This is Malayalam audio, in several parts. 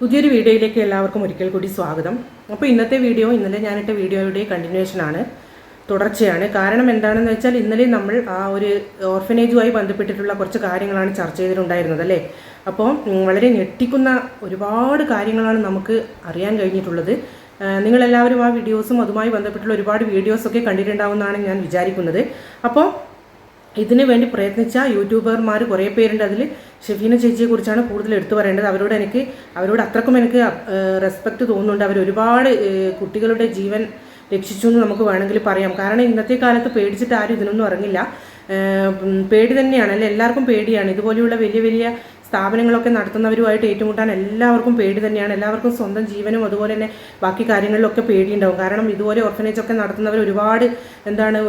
പുതിയൊരു വീഡിയോയിലേക്ക് എല്ലാവർക്കും ഒരിക്കൽ കൂടി സ്വാഗതം. അപ്പോൾ ഇന്നത്തെ വീഡിയോ ഇന്നലെ ഞാനിട്ട വീഡിയോയുടെ കണ്ടിന്യൂഷനാണ്, തുടർച്ചയാണ്. കാരണം എന്താണെന്ന് വെച്ചാൽ ഇന്നലെ നമ്മൾ ആ ഒരു ഓർഫനേജുമായി ബന്ധപ്പെട്ടിട്ടുള്ള കുറച്ച് കാര്യങ്ങളാണ് ചർച്ച ചെയ്തിട്ടുണ്ടായിരുന്നത് അല്ലേ. അപ്പോൾ വളരെ ഞെട്ടിക്കുന്ന ഒരുപാട് കാര്യങ്ങളാണ് നമുക്ക് അറിയാൻ കഴിഞ്ഞിട്ടുള്ളത്. നിങ്ങളെല്ലാവരും ആ വീഡിയോസും അതുമായി ബന്ധപ്പെട്ടുള്ള ഒരുപാട് വീഡിയോസൊക്കെ കണ്ടിട്ടുണ്ടാവുമെന്നാണ് ഞാൻ വിചാരിക്കുന്നത്. അപ്പോൾ ഇതിനു വേണ്ടി പ്രയത്നിച്ച യൂട്യൂബർമാർ കുറേ പേരുണ്ട്. അതിൽ ഷെഫീന ചേച്ചിയെക്കുറിച്ചാണ് കൂടുതൽ എടുത്തു പറയേണ്ടത്. അവരോട് അത്രക്കും എനിക്ക് റെസ്പെക്റ്റ് തോന്നുന്നുണ്ട്. അവർ ഒരുപാട് കുട്ടികളുടെ ജീവൻ രക്ഷിച്ചു എന്ന് നമുക്ക് വേണമെങ്കിൽ പറയാം. കാരണം ഇന്നത്തെ കാലത്ത് പേടിച്ചിട്ട് ആരും ഇതിനൊന്നും ഇറങ്ങില്ല. പേടി തന്നെയാണ് അല്ലേ, എല്ലാവർക്കും പേടിയാണ്. ഇതുപോലെയുള്ള വലിയ വലിയ സ്ഥാപനങ്ങളൊക്കെ നടത്തുന്നവരുമായിട്ട് ഏറ്റുമുട്ടാൻ എല്ലാവർക്കും പേടി തന്നെയാണ്. എല്ലാവർക്കും സ്വന്തം ജീവനും അതുപോലെ തന്നെ ബാക്കി കാര്യങ്ങളിലൊക്കെ പേടിയുണ്ടാവും. കാരണം ഇതുപോലെ ഓർഫനേജൊക്കെ നടത്തുന്നവർ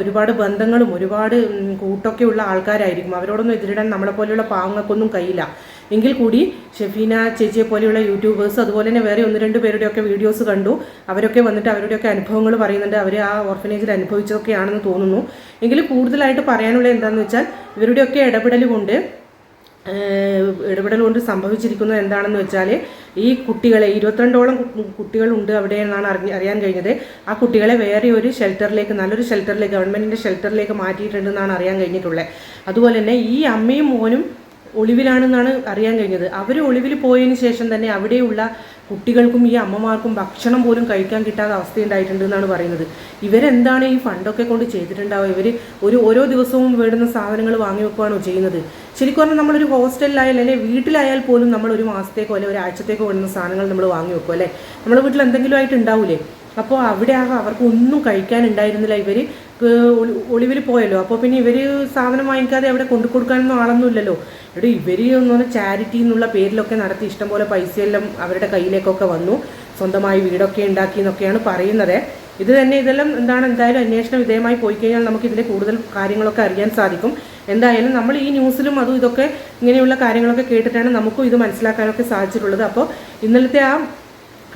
ഒരുപാട് ബന്ധങ്ങളും ഒരുപാട് കൂട്ടൊക്കെ ഉള്ള ആൾക്കാരായിരിക്കും. അവരോടൊന്നും എതിരിടാൻ നമ്മളെപ്പോലെയുള്ള പാവങ്ങൾക്കൊന്നും കഴിയില്ല. എങ്കിൽ കൂടി ഷെഫീന ചേച്ചിയെ പോലെയുള്ള യൂട്യൂബേഴ്സ് അതുപോലെ തന്നെ വേറെ 1-2 പേരുടെയൊക്കെ വീഡിയോസ് കണ്ടു. അവരൊക്കെ വന്നിട്ട് അവരുടെയൊക്കെ അനുഭവങ്ങൾ പറയുന്നുണ്ട്. അവർ ആ ഓർഫനേജിൽ അനുഭവിച്ചതൊക്കെയാണെന്ന് തോന്നുന്നു. എങ്കിലും കൂടുതലായിട്ട് പറയാനുള്ള എന്താണെന്ന് വെച്ചാൽ ഇവരുടെയൊക്കെ ഇടപെടൽ കൊണ്ട് സംഭവിച്ചിരിക്കുന്നത് എന്താണെന്ന് വെച്ചാൽ ഈ കുട്ടികളെ 22ഓളം കുട്ടികളുണ്ട് അവിടെ എന്നാണ് അറിയാൻ കഴിഞ്ഞത്. ആ കുട്ടികളെ വേറെ ഒരു ഷെൽട്ടറിലേക്ക്, നല്ലൊരു ഷെൽട്ടറിലേക്ക്, ഗവൺമെൻറ്റിൻ്റെ ഷെൽട്ടറിലേക്ക് മാറ്റിയിട്ടുണ്ടെന്നാണ് അറിയാൻ കഴിഞ്ഞിട്ടുള്ളത്. അതുപോലെ തന്നെ ഈ അമ്മയും മോനും ഒളിവിലാണെന്നാണ് അറിയാൻ കഴിഞ്ഞത്. അവർ ഒളിവിൽ പോയതിന് ശേഷം തന്നെ അവിടെയുള്ള കുട്ടികൾക്കും ഈ അമ്മമാർക്കും ഭക്ഷണം പോലും കഴിക്കാൻ കിട്ടാത്ത അവസ്ഥയുണ്ടായിട്ടുണ്ട് എന്നാണ് പറയുന്നത്. ഇവരെന്താണ് ഈ ഫണ്ടൊക്കെ കൊണ്ട് ചെയ്തിട്ടുണ്ടാവുക? ഇവർ ഓരോ ദിവസവും വേണ്ടുന്ന സാധനങ്ങൾ വാങ്ങി വെക്കുകയാണോ ചെയ്യുന്നത്? ശരിക്കും പറഞ്ഞാൽ നമ്മളൊരു ഹോസ്റ്റലിലായാലും അല്ലെങ്കിൽ വീട്ടിലായാൽ പോലും നമ്മൾ ഒരു മാസത്തേക്കോ അല്ലെങ്കിൽ ഒരാഴ്ചത്തേക്കോ വേണ്ടുന്ന സാധനങ്ങൾ നമ്മൾ വാങ്ങി വെക്കും അല്ലേ. നമ്മുടെ വീട്ടിൽ എന്തെങ്കിലും ആയിട്ട് ഉണ്ടാവില്ലേ. അപ്പോൾ അവിടെ അവർക്ക് ഒന്നും കഴിക്കാനുണ്ടായിരുന്നില്ല. ഇവർ ഒളിവിൽ പോയല്ലോ. അപ്പോൾ പിന്നെ ഇവർ സാധനം വാങ്ങിക്കാതെ അവിടെ കൊണ്ടു കൊടുക്കാനൊന്നും ആളൊന്നുമില്ലല്ലോ. ഇവിടെ ഇവർ എന്ന് പറഞ്ഞാൽ ചാരിറ്റി എന്നുള്ള പേരിലൊക്കെ നടത്തി ഇഷ്ടംപോലെ പൈസയെല്ലാം അവരുടെ കയ്യിലേക്കൊക്കെ വന്നു. സ്വന്തമായി വീടൊക്കെ ഉണ്ടാക്കി എന്നൊക്കെയാണ് പറയുന്നത്. ഇതെല്ലാം എന്തായാലും അന്വേഷണ വിധേയമായി പോയി കഴിഞ്ഞാൽ നമുക്ക് ഇതിൻ്റെ കൂടുതൽ കാര്യങ്ങളൊക്കെ അറിയാൻ സാധിക്കും. എന്തായാലും നമ്മൾ ഈ ന്യൂസിലും ഇതൊക്കെ ഇങ്ങനെയുള്ള കാര്യങ്ങളൊക്കെ കേട്ടിട്ടാണ് നമുക്കും ഇത് മനസ്സിലാക്കാനൊക്കെ സാധിച്ചിട്ടുള്ളത്. അപ്പോൾ ഇന്നലത്തെ ആ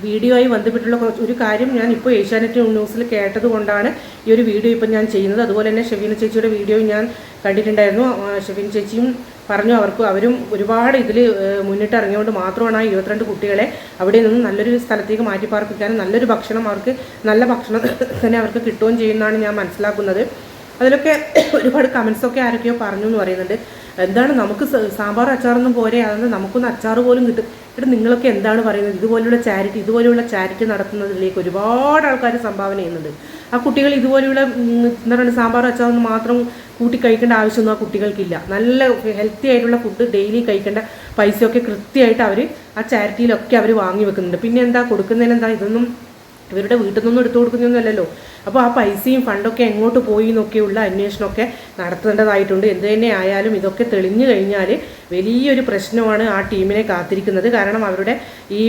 വീഡിയോയായി ബന്ധപ്പെട്ടുള്ള ഒരു കാര്യം ഞാൻ ഇപ്പോൾ ഏഷ്യാനെറ്റ് ന്യൂസിൽ കേട്ടത് കൊണ്ടാണ് ഈ ഒരു വീഡിയോ ഇപ്പം ഞാൻ ചെയ്യുന്നത്. അതുപോലെ തന്നെ ഷെഫീന ചേച്ചിയുടെ വീഡിയോ ഞാൻ കണ്ടിട്ടുണ്ടായിരുന്നു. ഷെഫീന ചേച്ചിയും പറഞ്ഞു അവരും ഒരുപാട് ഇതിൽ മുന്നിട്ട് ഇറങ്ങിയോണ്ട് മാത്രമാണ് ആ 22 കുട്ടികളെ അവിടെ നിന്ന് നല്ലൊരു സ്ഥലത്തേക്ക് മാറ്റിപ്പാർപ്പിക്കാനും നല്ലൊരു ഭക്ഷണം നല്ല ഭക്ഷണം തന്നെ അവർക്ക് കിട്ടുകയും ചെയ്യുമെന്നാണ് ഞാൻ മനസ്സിലാക്കുന്നത്. അതിലൊക്കെ ഒരുപാട് കമൻസൊക്കെ ആരൊക്കെയോ പറഞ്ഞു എന്ന് പറയുന്നുണ്ട്. എന്താണ് നമുക്ക് സാമ്പാർ അച്ചാറൊന്നും പോരെ, അതൊന്നും നമുക്കൊന്ന് അച്ചാറ് പോലും കിട്ടും. ഇവിടെ നിങ്ങളൊക്കെ എന്താണ് പറയുന്നത്? ഇതുപോലെയുള്ള ചാരിറ്റി നടത്തുന്നതിലേക്ക് ഒരുപാട് ആൾക്കാർ സംഭാവന ചെയ്യുന്നുണ്ട്. ആ കുട്ടികൾ ഇതുപോലെയുള്ള സാമ്പാർ അച്ചാറൊന്നും മാത്രം കൂട്ടി കഴിക്കേണ്ട ആവശ്യമൊന്നും ആ കുട്ടികൾക്കില്ല. നല്ല ഹെൽത്തി ആയിട്ടുള്ള ഫുഡ് ഡെയിലി കഴിക്കേണ്ട പൈസയൊക്കെ കൃത്യമായിട്ട് അവർ ആ ചാരിറ്റിയിലൊക്കെ അവർ വാങ്ങി വെക്കുന്നുണ്ട്. പിന്നെ എന്താ കൊടുക്കുന്നതിനെന്താ? ഇതൊന്നും ഇവരുടെ വീട്ടിൽ നിന്നൊന്നും എടുത്തു കൊടുക്കുന്നൊന്നുമല്ലല്ലോ. അപ്പോൾ ആ പൈസയും ഫണ്ടൊക്കെ എങ്ങോട്ട് പോയി എന്നൊക്കെയുള്ള അന്വേഷണമൊക്കെ നടത്തേണ്ടതായിട്ടുണ്ട്. എന്ത് തന്നെ ആയാലും ഇതൊക്കെ തെളിഞ്ഞു കഴിഞ്ഞാൽ വലിയൊരു പ്രശ്നമാണ് ആ ടീമിനെ കാത്തിരിക്കുന്നത്. കാരണം അവരുടെ ഈ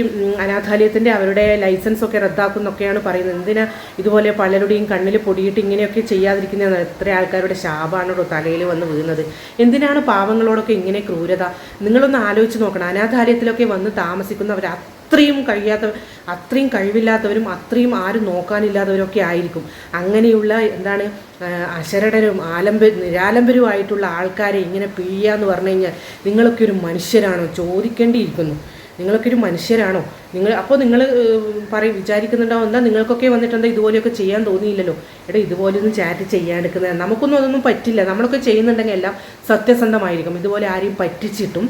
അനാഥാലയത്തിൻ്റെ അവരുടെ ലൈസൻസൊക്കെ റദ്ദാക്കുന്നൊക്കെയാണ് പറയുന്നത്. എന്തിനാ ഇതുപോലെ പലരുടെയും കണ്ണിൽ പൊടിയിട്ട് ഇങ്ങനെയൊക്കെ ചെയ്യാതിരിക്കുന്നത്? എത്ര ആൾക്കാരുടെ ശാപമാണോ തലയിൽ വന്ന് വീഴുന്നത്? എന്തിനാണ് പാവങ്ങളോടൊക്കെ ഇങ്ങനെ ക്രൂരത? നിങ്ങളൊന്ന് ആലോചിച്ച് നോക്കണം. അനാഥാലയത്തിലൊക്കെ വന്ന് താമസിക്കുന്നവർ അത്രയും കഴിവില്ലാത്തവരും അത്രയും ആരും നോക്കാനില്ലാത്തവരൊക്കെ ആയിരിക്കും. അങ്ങനെയുള്ള അശരണരും നിരാലംബരുമായിട്ടുള്ള ആൾക്കാരെ ഇങ്ങനെ പിഴിയാന്ന് പറഞ്ഞു കഴിഞ്ഞാൽ നിങ്ങളൊക്കെ ഒരു മനുഷ്യരാണോ? ചോദിക്കേണ്ടിയിരിക്കുന്നു. നിങ്ങളൊക്കെ ഒരു മനുഷ്യരാണോ? അപ്പോൾ നിങ്ങൾ വിചാരിക്കുന്നുണ്ടാവും, എന്താ നിങ്ങൾക്കൊക്കെ വന്നിട്ട് ഇതുപോലെയൊക്കെ ചെയ്യാൻ തോന്നിയില്ലല്ലോ. ഇതുപോലെയൊന്നും ചാറ്റ് ചെയ്യാണ്ടിരിക്കുന്നത് നമുക്കൊന്നും അതൊന്നും പറ്റില്ല. നമ്മളൊക്കെ ചെയ്യുന്നുണ്ടെങ്കിൽ എല്ലാം സത്യസന്ധമായിരിക്കും. ഇതുപോലെ ആരെയും പറ്റിച്ചിട്ടും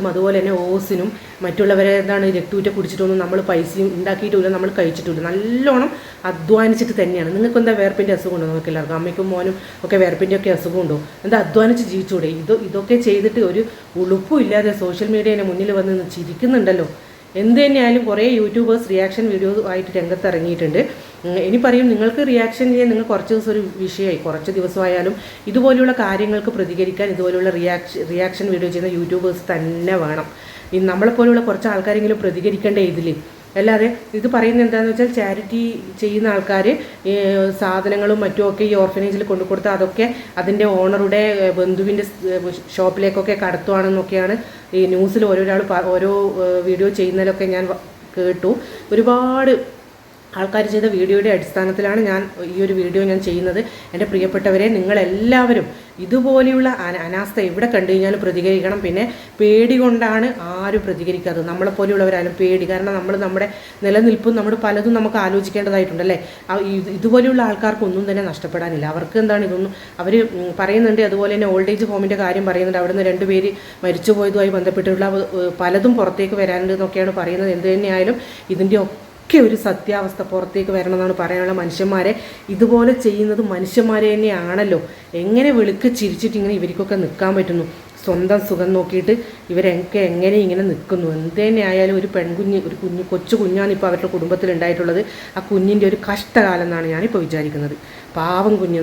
അതുപോലെ തന്നെ ഓസിനും മറ്റുള്ളവരെ രക്തൂറ്റ കുടിച്ചിട്ടൊന്നും നമ്മൾ പൈസയും ഉണ്ടാക്കിയിട്ടുമില്ല, നമ്മൾ കഴിച്ചിട്ടുമില്ല. നല്ലോണം അധ്വാനിച്ചിട്ട് തന്നെയാണ്. നിങ്ങൾക്ക് എന്താ വേർപ്പിൻ്റെ അസുഖം ഉണ്ടോ? നമുക്ക് എല്ലാവർക്കും അമ്മയ്ക്കും മോനും ഒക്കെ വേർപ്പിൻ്റെ ഒക്കെ അസുഖമുണ്ടോ? അധ്വാനിച്ച് ജീവിച്ചൂടെ? ഇതൊക്കെ ചെയ്തിട്ട് ഒരു ഉളുപ്പും ഇല്ലാതെ സോഷ്യൽ മീഡിയയുടെ മുന്നിൽ വന്ന് ചിരിക്കുന്നുണ്ടല്ലോ. എന്ത് തന്നെയായാലും കുറേ യൂട്യൂബേഴ്സ് റിയാക്ഷൻ വീഡിയോ ആയിട്ട് രംഗത്ത് ഇറങ്ങിയിട്ടുണ്ട്. ഇനി പറയും നിങ്ങൾക്ക് റിയാക്ഷൻ ചെയ്യാൻ നിങ്ങൾ കുറച്ച് ദിവസം ഒരു വിഷയമായി, കുറച്ച് ദിവസമായാലും ഇതുപോലെയുള്ള കാര്യങ്ങൾക്ക് പ്രതികരിക്കാൻ ഇതുപോലെയുള്ള റിയാക്ഷൻ വീഡിയോ ചെയ്യുന്ന യൂട്യൂബേഴ്സ് തന്നെ വേണം. നമ്മളെപ്പോലെയുള്ള കുറച്ച് ആൾക്കാരെങ്കിലും പ്രതികരിക്കേണ്ടേ ഇതിൽ. അല്ലാതെ ഇത് പറയുന്നത് എന്താണെന്ന് വെച്ചാൽ ചാരിറ്റി ചെയ്യുന്ന ആൾക്കാർ സാധനങ്ങളും മറ്റുമൊക്കെ ഈ ഓർഫനേജിൽ കൊണ്ടുകൊടുത്ത് അതൊക്കെ അതിൻ്റെ ഓണറുടെ ബന്ധുവിൻ്റെ ഷോപ്പിലേക്കൊക്കെ കടത്തുവാണെന്നൊക്കെയാണ് ഈ ന്യൂസിൽ ഓരോ വീഡിയോ ചെയ്യുന്നതിലൊക്കെ ഞാൻ കേട്ടു. ഒരുപാട് ആൾക്കാർ ചെയ്ത വീഡിയോയുടെ അടിസ്ഥാനത്തിലാണ് ഞാൻ ഈ ഒരു വീഡിയോ ഞാൻ ചെയ്യുന്നത്. എൻ്റെ പ്രിയപ്പെട്ടവരെ, നിങ്ങളെല്ലാവരും ഇതുപോലെയുള്ള അനാസ്ഥ എവിടെ കണ്ടു കഴിഞ്ഞാലും പ്രതികരിക്കണം. പിന്നെ പേടി കൊണ്ടാണ് ആരും പ്രതികരിക്കാത്തത്, നമ്മളെപ്പോലെയുള്ളവരായാലും പേടി. കാരണം നമ്മുടെ നിലനിൽപ്പും നമ്മുടെ പലതും നമുക്ക് ആലോചിക്കേണ്ടതായിട്ടുണ്ടല്ലേ. ഇതുപോലെയുള്ള ആൾക്കാർക്കൊന്നും തന്നെ നഷ്ടപ്പെടാനില്ല. അവർക്ക് എന്താണ് ഇതൊന്നും അവർ പറയുന്നുണ്ട്. അതുപോലെ തന്നെ ഓൾഡ് ഏജ് ഹോമിൻ്റെ കാര്യം പറയുന്നുണ്ട്. അവിടുന്ന് 2 പേര് മരിച്ചുപോയതുമായി ബന്ധപ്പെട്ടുള്ള പലതും പുറത്തേക്ക് വരാനുണ്ട് എന്നൊക്കെയാണ് പറയുന്നത്. എന്ത് തന്നെയായാലും ഇതിൻ്റെ ഒരു സത്യാവസ്ഥ പുറത്തേക്ക് വരണമെന്നാണ് പറയാനുള്ള. മനുഷ്യന്മാരെ ഇതുപോലെ ചെയ്യുന്നത് മനുഷ്യന്മാരെ തന്നെയാണല്ലോ. എങ്ങനെ വെളുക്ക് ചിരിച്ചിട്ട് ഇങ്ങനെ ഇവർക്കൊക്കെ നിൽക്കാൻ പറ്റുന്നു? സ്വന്തം സുഖം നോക്കിയിട്ട് ഇവരൊക്കെ എങ്ങനെ ഇങ്ങനെ നിൽക്കുന്നു? എന്ത് തന്നെയായാലും ഒരു പെൺകുഞ്ഞ്, ഒരു കൊച്ചു കുഞ്ഞാണ് ഇപ്പോൾ അവരുടെ കുടുംബത്തിലുണ്ടായിട്ടുള്ളത്. ആ കുഞ്ഞിൻ്റെ ഒരു കഷ്ടകാലം എന്നാണ് ഞാനിപ്പോൾ വിചാരിക്കുന്നത്. പാവം കുഞ്ഞ്,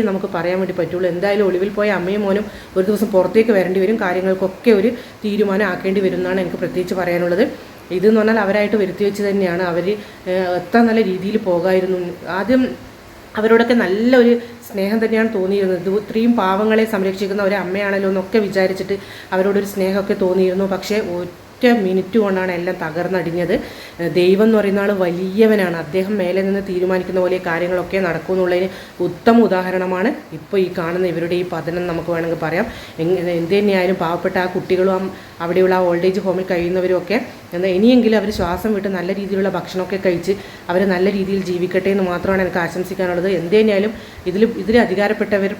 നമുക്ക് പറയാൻ വേണ്ടി പറ്റുള്ളൂ. എന്തായാലും ഒളിവിൽ പോയ അമ്മയും മോനും ഒരു ദിവസം പുറത്തേക്ക് വരേണ്ടി വരും. കാര്യങ്ങൾക്കൊക്കെ ഒരു തീരുമാനം ആക്കേണ്ടി വരും എന്നാണ് എനിക്ക് പ്രത്യേകിച്ച് പറയാനുള്ളത്. ഇതെന്ന് പറഞ്ഞാൽ അവരായിട്ട് വരുത്തി വെച്ച് തന്നെയാണ്. അവർ എത്ര നല്ല രീതിയിൽ പോകായിരുന്നു. ആദ്യം അവരോടൊക്കെ നല്ലൊരു സ്നേഹം തന്നെയാണ് തോന്നിയിരുന്നത്. ഇത്രയും പാവങ്ങളെ സംരക്ഷിക്കുന്ന ഒരു അമ്മയാണല്ലോ എന്നൊക്കെ വിചാരിച്ചിട്ട് അവരോടൊരു സ്നേഹമൊക്കെ തോന്നിയിരുന്നു. പക്ഷേ ഒറ്റ മിനിറ്റ് കൊണ്ടാണ് എല്ലാം തകർന്നടിഞ്ഞത്. ദൈവം എന്ന് പറയുന്ന ആൾ വലിയവനാണ്. അദ്ദേഹം മേലെ നിന്ന് തീരുമാനിക്കുന്ന പോലെ കാര്യങ്ങളൊക്കെ നടക്കും എന്നുള്ളതിന് ഉത്തമ ഉദാഹരണമാണ് ഇപ്പോൾ ഈ കാണുന്ന ഇവരുടെ ഈ പതനം നമുക്ക് വേണമെങ്കിൽ പറയാം. എന്ത് തന്നെയായാലും പാവപ്പെട്ട ആ കുട്ടികളും അവിടെയുള്ള ആ ഓൾഡ് ഏജ് ഹോമിൽ കഴിയുന്നവരും ഒക്കെ ഇനിയെങ്കിലും അവർ ശ്വാസം വിട്ട് നല്ല രീതിയിലുള്ള ഭക്ഷണമൊക്കെ കഴിച്ച് അവർ നല്ല രീതിയിൽ ജീവിക്കട്ടെ എന്ന് മാത്രമാണ് എനിക്ക് ആശംസിക്കാനുള്ളത്. എന്ത് തന്നെയായാലും ഇതിൽ അധികാരപ്പെട്ടവർ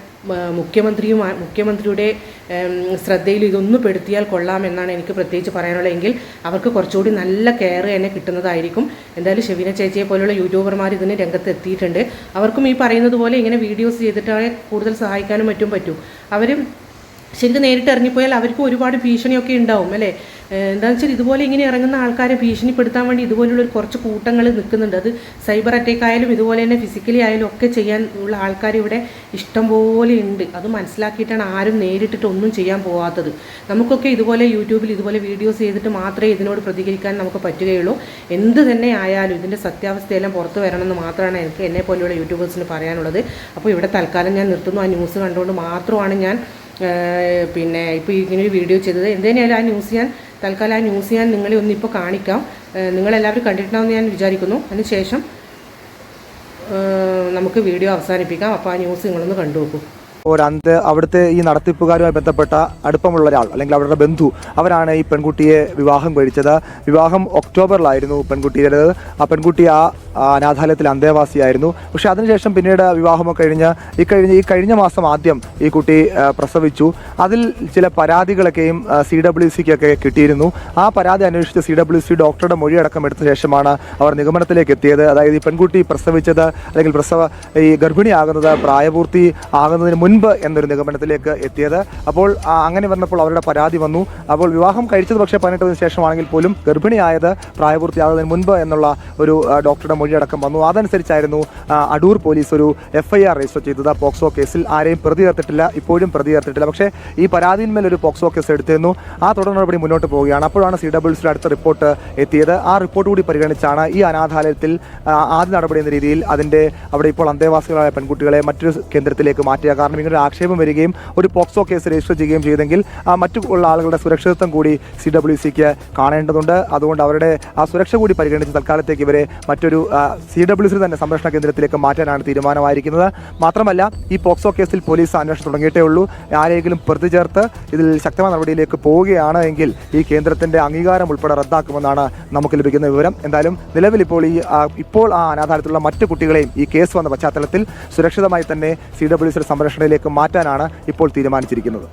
മുഖ്യമന്ത്രിയുടെ ശ്രദ്ധയിൽ ഇതൊന്ന് പെടുത്തിയാൽ കൊള്ളാമെന്നാണ് എനിക്ക് പ്രത്യേകിച്ച് പറയാനുള്ളത്. എങ്കിൽ അവർക്ക് കുറച്ചുകൂടി നല്ല കെയർ തന്നെ കിട്ടുന്നതായിരിക്കും. എന്തായാലും ഷെവീന ചേച്ചിയെ പോലുള്ള യൂട്യൂബർമാർ ഇതിന് രംഗത്ത് എത്തിയിട്ടുണ്ട്. അവർക്കും ഈ പറയുന്നത് പോലെ ഇങ്ങനെ വീഡിയോസ് ചെയ്തിട്ടാണ് കൂടുതൽ സഹായിക്കാനും പറ്റും. അവർ ശരിക്കും നേരിട്ട് ഇറങ്ങിപ്പോയാൽ അവർക്ക് ഒരുപാട് ഭീഷണിയൊക്കെ ഉണ്ടാവും അല്ലേ. എന്താണെന്ന് വെച്ചാൽ ഇതുപോലെ ഇങ്ങനെ ഇറങ്ങുന്ന ആൾക്കാരെ ഭീഷണിപ്പെടുത്താൻ വേണ്ടി ഇതുപോലുള്ള കുറച്ച് കൂട്ടങ്ങൾ നിൽക്കുന്നുണ്ട്. അത് സൈബർ അറ്റാക്ക് ആയാലും ഇതുപോലെ തന്നെ ഫിസിക്കലി ആയാലും ഒക്കെ ചെയ്യാൻ ഉള്ള ആൾക്കാർ ഇവിടെ ഇഷ്ടം പോലെ ഉണ്ട്. അത് മനസ്സിലാക്കിയിട്ടാണ് ആരും നേരിട്ടിട്ട് ഒന്നും ചെയ്യാൻ പോകാത്തത്. നമുക്കൊക്കെ ഇതുപോലെ യൂട്യൂബിൽ ഇതുപോലെ വീഡിയോസ് ചെയ്തിട്ട് മാത്രമേ ഇതിനോട് പ്രതികരിക്കാൻ നമുക്ക് പറ്റുകയുള്ളൂ. എന്ത് തന്നെ ആയാലും ഇതിൻ്റെ സത്യാവസ്ഥയെല്ലാം പുറത്ത് വരണമെന്ന് മാത്രമാണ് എനിക്ക് എന്നെ പോലെയുള്ള യൂട്യൂബേഴ്സിന് പറയാനുള്ളത്. അപ്പോൾ ഇവിടെ തൽക്കാലം ഞാൻ നിർത്തുന്നു. ആ ന്യൂസ് കണ്ടുകൊണ്ട് മാത്രമാണ് ഞാൻ ഇപ്പോൾ ഇങ്ങനൊരു വീഡിയോ ചെയ്തത്. എന്തിനായാലും തൽക്കാലം ആ ന്യൂസ് ഞാൻ നിങ്ങളെ ഒന്നിപ്പോൾ കാണിക്കാം. നിങ്ങളെല്ലാവരും കണ്ടിട്ടുണ്ടാവുമെന്ന് ഞാൻ വിചാരിക്കുന്നു. അതിനുശേഷം നമുക്ക് വീഡിയോ അവസാനിപ്പിക്കാം. അപ്പോൾ ആ ന്യൂസ് നിങ്ങളൊന്ന് കണ്ടു നോക്കൂ. അവിടുത്തെ ഈ നടത്തിപ്പുകാരുമായി ബന്ധപ്പെട്ട അടുപ്പമുള്ള ഒരാൾ അല്ലെങ്കിൽ അവരുടെ ബന്ധു അവരാണ് ഈ പെൺകുട്ടിയെ വിവാഹം കഴിച്ചത്. വിവാഹം ഒക്ടോബറിലായിരുന്നു പെൺകുട്ടിയുടേത്. ആ പെൺകുട്ടി ആ അനാഥാലയത്തിൽ അന്തേവാസിയായിരുന്നു. പക്ഷേ അതിനുശേഷം പിന്നീട് വിവാഹമൊക്കെ കഴിഞ്ഞ മാസം ആദ്യം ഈ കുട്ടി പ്രസവിച്ചു. അതിൽ ചില പരാതികളൊക്കെയും CWCക്കൊക്കെ കിട്ടിയിരുന്നു. ആ പരാതി അന്വേഷിച്ച് CWC ഡോക്ടറുടെ മൊഴിയടക്കം എടുത്ത ശേഷമാണ് അവർ നിഗമനത്തിലേക്ക് എത്തിയത്. അതായത് ഈ പെൺകുട്ടി പ്രസവിച്ചത് അല്ലെങ്കിൽ ഈ ഗർഭിണിയാകുന്നത് പ്രായപൂർത്തി ആകുന്നതിന് മുൻപ് എന്നൊരു നിഗമനത്തിലേക്ക് എത്തിയത്. അപ്പോൾ അങ്ങനെ വന്നപ്പോൾ അവരുടെ പരാതി വന്നു. അപ്പോൾ വിവാഹം കഴിച്ചത് പക്ഷേ 18 ശേഷമാണെങ്കിൽ പോലും ഗർഭിണിയായത് പ്രായപൂർത്തിയാകുന്നതിന് മുൻപ് എന്നുള്ള ഒരു ഡോക്ടറുടെ മൊഴിയടക്കം വന്നു. അതനുസരിച്ചായിരുന്നു അടൂർ പോലീസ് ഒരു FIR രജിസ്റ്റർ ചെയ്തത്. പോക്സോ കേസിൽ ആരെയും പ്രതി ചേർത്തിട്ടില്ല, ഇപ്പോഴും പ്രതി ചേർത്തിട്ടില്ല. പക്ഷേ ഈ പരാതിന്മേൽ ഒരു പോക്സോ കേസ് എടുത്തിരുന്നു. ആ തുടർ നടപടി മുന്നോട്ട് പോവുകയാണ്. അപ്പോഴാണ് CWCയുടെ അടുത്ത റിപ്പോർട്ട് എത്തിയത്. ആ റിപ്പോർട്ട് കൂടി പരിഗണിച്ചാണ് ഈ അനാഥാലയത്തിൽ ആദ്യ നടപടി എന്ന രീതിയിൽ അവിടെ ഇപ്പോൾ അന്തേവാസികളായ പെൺകുട്ടികളെ മറ്റൊരു കേന്ദ്രത്തിലേക്ക് മാറ്റുക. കാരണം ഇങ്ങനെ ഒരു ആക്ഷേപം വരികയും ഒരു പോക്സോ കേസ് രജിസ്റ്റർ ചെയ്യുകയും ചെയ്തെങ്കിൽ മറ്റു ഉള്ള ആളുകളുടെ സുരക്ഷിതത്വം കൂടി CWCക്ക് കാണേണ്ടതുണ്ട്. അതുകൊണ്ട് അവരുടെ ആ സുരക്ഷ കൂടി പരിഗണിച്ച് തൽക്കാലത്തേക്ക് ഇവരെ മറ്റൊരു CWC തന്നെ സംരക്ഷണ കേന്ദ്രത്തിലേക്ക് മാറ്റാനാണ് തീരുമാനമായിരിക്കുന്നത്. മാത്രമല്ല ഈ പോക്സോ കേസിൽ പോലീസ് അന്വേഷണം തുടങ്ങിയിട്ടേ ഉള്ളൂ. ആരെങ്കിലും പ്രതി ചേർത്ത് ഇതിൽ ശക്തമായ നടപടിയിലേക്ക് പോവുകയാണ് എങ്കിൽ ഈ കേന്ദ്രത്തിൻ്റെ അംഗീകാരം ഉൾപ്പെടെ റദ്ദാക്കുമെന്നാണ് നമുക്ക് ലഭിക്കുന്ന വിവരം. എന്തായാലും നിലവിൽ ഇപ്പോൾ ആ അനാഥാലയത്തിലുള്ള മറ്റു കുട്ടികളെയും ഈ കേസ് വന്ന പശ്ചാത്തലത്തിൽ സുരക്ഷിതമായി തന്നെ CWCയുടെ സംരക്ഷണയിലേക്ക് മാറ്റാനാണ് ഇപ്പോൾ തീരുമാനിച്ചിരിക്കുന്നത്.